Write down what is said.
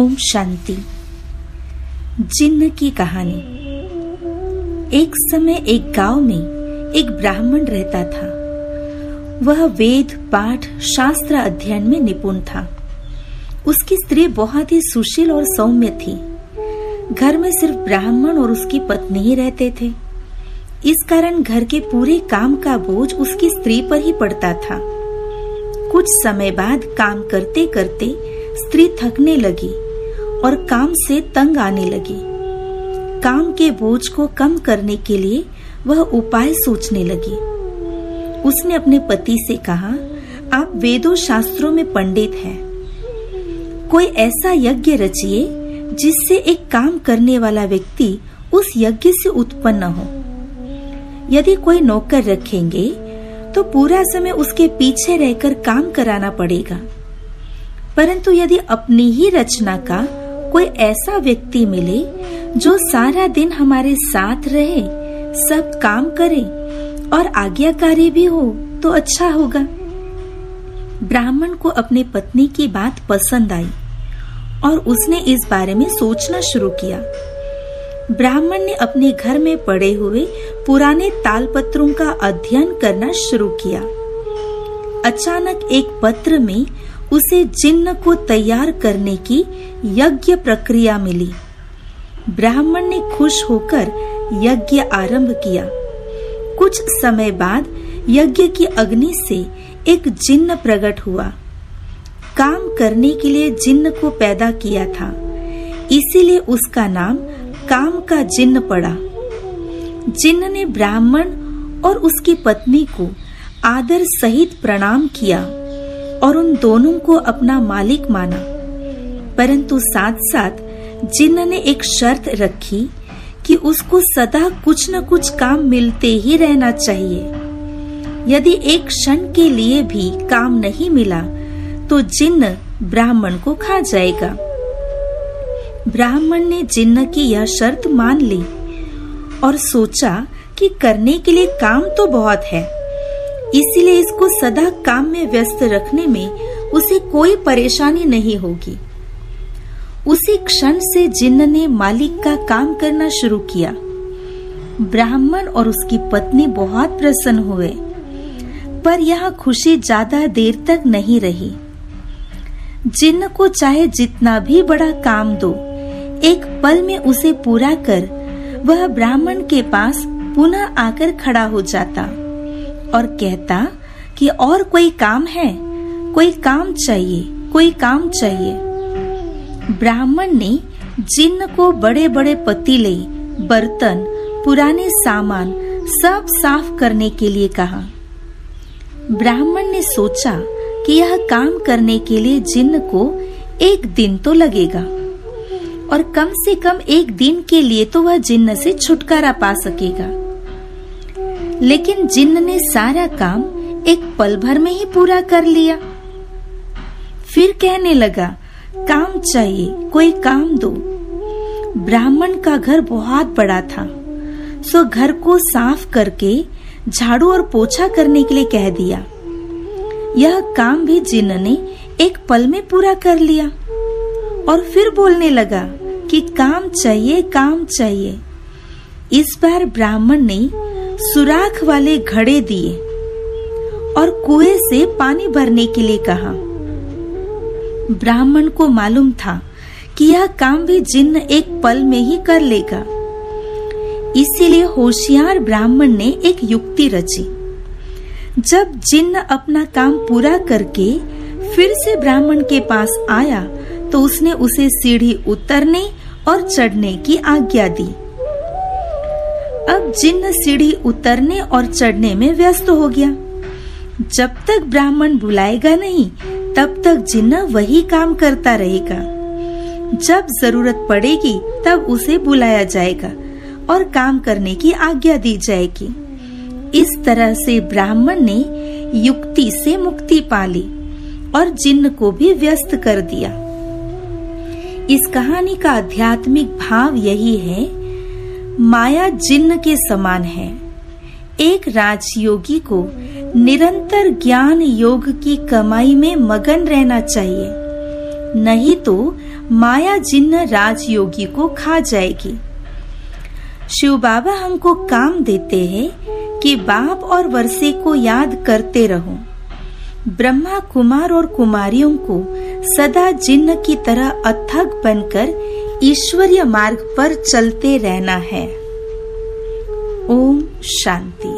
ओम शांति। जिन्न की कहानी। एक समय एक गांव में एक ब्राह्मण रहता था। वह वेद पाठ शास्त्र अध्ययन में निपुण था। उसकी स्त्री बहुत ही सुशील और सौम्य थी। घर में सिर्फ ब्राह्मण और उसकी पत्नी ही रहते थे। इस कारण घर के पूरे काम का बोझ उसकी स्त्री पर ही पड़ता था। कुछ समय बाद काम करते करते स्त्री थकने लगी और काम से तंग आने लगी। काम के बोझ को कम करने के लिए वह उपाय सोचने लगी। उसने अपने पति से कहा, आप वेदों शास्त्रों में पंडित हैं, कोई ऐसा यज्ञ रचिए जिससे एक काम करने वाला व्यक्ति उस यज्ञ से उत्पन्न हो। यदि कोई नौकर रखेंगे तो पूरा समय उसके पीछे रहकर काम कराना पड़ेगा, परंतु यदि अपनी ही रचना का कोई ऐसा व्यक्ति मिले जो सारा दिन हमारे साथ रहे, सब काम करे और आज्ञाकारी भी हो तो अच्छा होगा। ब्राह्मण को अपने पत्नी की बात पसंद आई और उसने इस बारे में सोचना शुरू किया। ब्राह्मण ने अपने घर में पड़े हुए पुराने तालपत्रों का अध्ययन करना शुरू किया। अचानक एक पत्र में उसे जिन्न को तैयार करने की यज्ञ प्रक्रिया मिली। ब्राह्मण ने खुश होकर यज्ञ आरंभ किया। कुछ समय बाद यज्ञ की अग्नि से एक जिन्न प्रकट हुआ। काम करने के लिए जिन्न को पैदा किया था, इसीलिए उसका नाम काम का जिन्न पड़ा। जिन्न ने ब्राह्मण और उसकी पत्नी को आदर सहित प्रणाम किया और उन दोनों को अपना मालिक माना, परंतु साथ साथ जिन्न ने एक शर्त रखी कि उसको सदा कुछ न कुछ काम मिलते ही रहना चाहिए। यदि एक क्षण के लिए भी काम नहीं मिला तो जिन्न ब्राह्मण को खा जाएगा। ब्राह्मण ने जिन्न की यह शर्त मान ली और सोचा कि करने के लिए काम तो बहुत है, इसीलिए इसको सदा काम में व्यस्त रखने में उसे कोई परेशानी नहीं होगी। उसी क्षण से जिन्न ने मालिक का काम करना शुरू किया। ब्राह्मण और उसकी पत्नी बहुत प्रसन्न हुए, पर यह खुशी ज्यादा देर तक नहीं रही। जिन्न को चाहे जितना भी बड़ा काम दो, एक पल में उसे पूरा कर वह ब्राह्मण के पास पुनः आकर खड़ा हो जाता और कहता कि और कोई काम है, कोई काम चाहिए, कोई काम चाहिए। ब्राह्मण ने जिन्न को बड़े बड़े पतीले, बर्तन, पुराने सामान सब साफ करने के लिए कहा। ब्राह्मण ने सोचा कि यह काम करने के लिए जिन्न को एक दिन तो लगेगा और कम से कम एक दिन के लिए तो वह जिन्न से छुटकारा पा सकेगा। लेकिन जिन्न ने सारा काम एक पल भर में ही पूरा कर लिया। फिर कहने लगा, काम चाहिए, कोई काम दो। ब्राह्मण का घर बहुत बड़ा था, सो घर को साफ करके झाड़ू और पोछा करने के लिए कह दिया। यह काम भी जिन्न ने एक पल में पूरा कर लिया और फिर बोलने लगा कि काम चाहिए, काम चाहिए। इस बार ब्राह्मण ने सुराख वाले घड़े दिए और कुएं से पानी भरने के लिए कहा। ब्राह्मण को मालूम था कि यह काम भी जिन्न एक पल में ही कर लेगा, इसीलिए होशियार ब्राह्मण ने एक युक्ति रची। जब जिन्न अपना काम पूरा करके फिर से ब्राह्मण के पास आया तो उसने उसे सीढ़ी उतरने और चढ़ने की आज्ञा दी। अब जिन्न सीढ़ी उतरने और चढ़ने में व्यस्त हो गया। जब तक ब्राह्मण बुलाएगा नहीं, तब तक जिन्न वही काम करता रहेगा। जब जरूरत पड़ेगी तब उसे बुलाया जाएगा और काम करने की आज्ञा दी जाएगी। इस तरह से ब्राह्मण ने युक्ति से मुक्ति पा ली और जिन्न को भी व्यस्त कर दिया। इस कहानी का आध्यात्मिक भाव यही है, माया जिन्न के समान है। एक राजयोगी को निरंतर ज्ञान योग की कमाई में मगन रहना चाहिए, नहीं तो माया जिन्न राजयोगी को खा जाएगी। शिव बाबा हमको काम देते हैं कि बाप और वर्षे को याद करते रहो। ब्रह्मा कुमार और कुमारियों को सदा जिन्न की तरह अथक बनकर ईश्वरीय मार्ग पर चलते रहना है। ओम शांति।